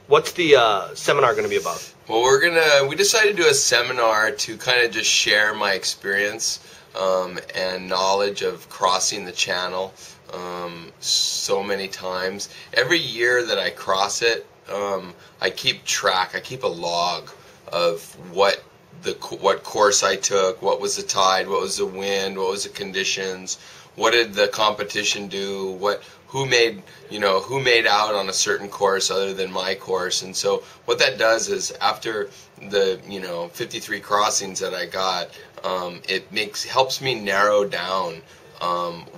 What's the seminar going to be about? Well, we decided to do a seminar to kind of just share my experience and knowledge of crossing the channel so many times. Every year that I cross it, I keep track. I keep a log of what course I took, what was the tide, what was the wind, what was the conditions, what did the competition do, who made out on a certain course other than my course. And so what that does is, after the 53 crossings that I got, it helps me narrow down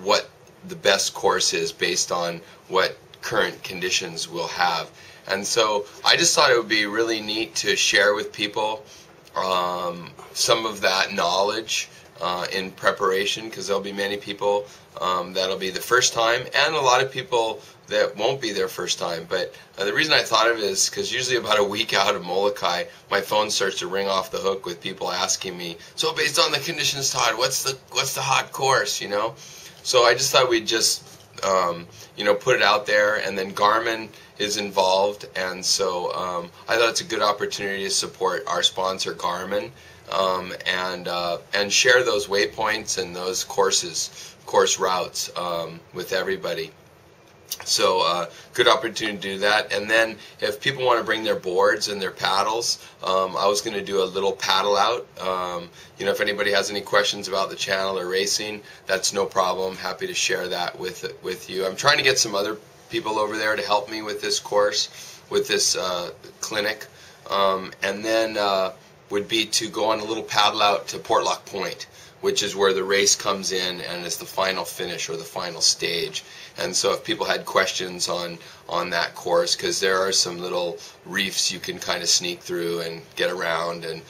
what the best course is based on what current conditions we'll have. And so I just thought it would be really neat to share with people some of that knowledge in preparation, because there'll be many people that'll be the first time, and a lot of people that won't be their first time. But the reason I thought of it is because usually about a week out of Molokai, my phone starts to ring off the hook with people asking me, so based on the conditions, Todd, what's the hot course, So I just thought we'd just put it out there, and then Garmin is involved, and so I thought it's a good opportunity to support our sponsor Garmin, and share those waypoints and those course routes with everybody. So good opportunity to do that. And then if people want to bring their boards and their paddles, I was going to do a little paddle out. If anybody has any questions about the channel or racing, that's no problem. Happy to share that with you. I'm trying to get some other people over there to help me with this course, with this clinic. And then would be to go on a little paddle out to Portlock Point, which is where the race comes in and is the final finish or the final stage. And so if people had questions on that course, because there are some little reefs you can kind of sneak through and get around and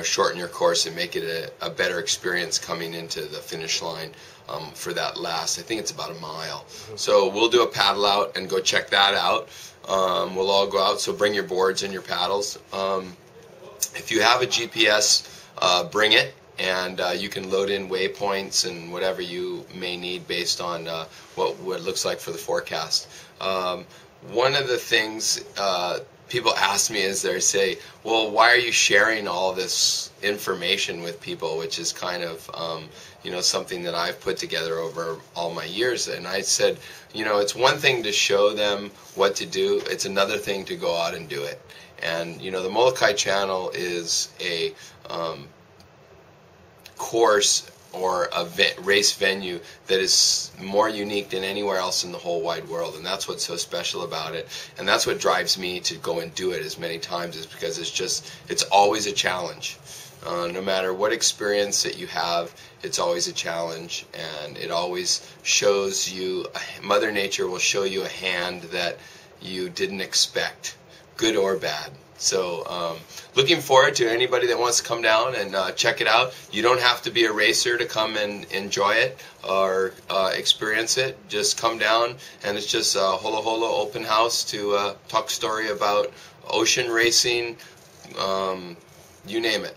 shorten your course and make it a better experience coming into the finish line for that last, I think it's about a mile. So we'll do a paddle out and go check that out. We'll all go out, so bring your boards and your paddles. If you have a GPS, bring it, and you can load in waypoints and whatever you may need based on what it looks like for the forecast. One of the things people ask me is they say, well, why are you sharing all this information with people, which is kind of something that I've put together over all my years. And I said, it's one thing to show them what to do, it's another thing to go out and do it. And the Molokai Channel is a course or a race venue that is more unique than anywhere else in the whole wide world, and that's what's so special about it, and that's what drives me to go and do it as many times, is because it's always a challenge. No matter what experience that you have, it's always a challenge, and it always shows you, Mother Nature will show you a hand that you didn't expect, good or bad. So looking forward to anybody that wants to come down and check it out. You don't have to be a racer to come and enjoy it or experience it. Just come down, and it's just a holo holo open house to talk story about ocean racing, you name it.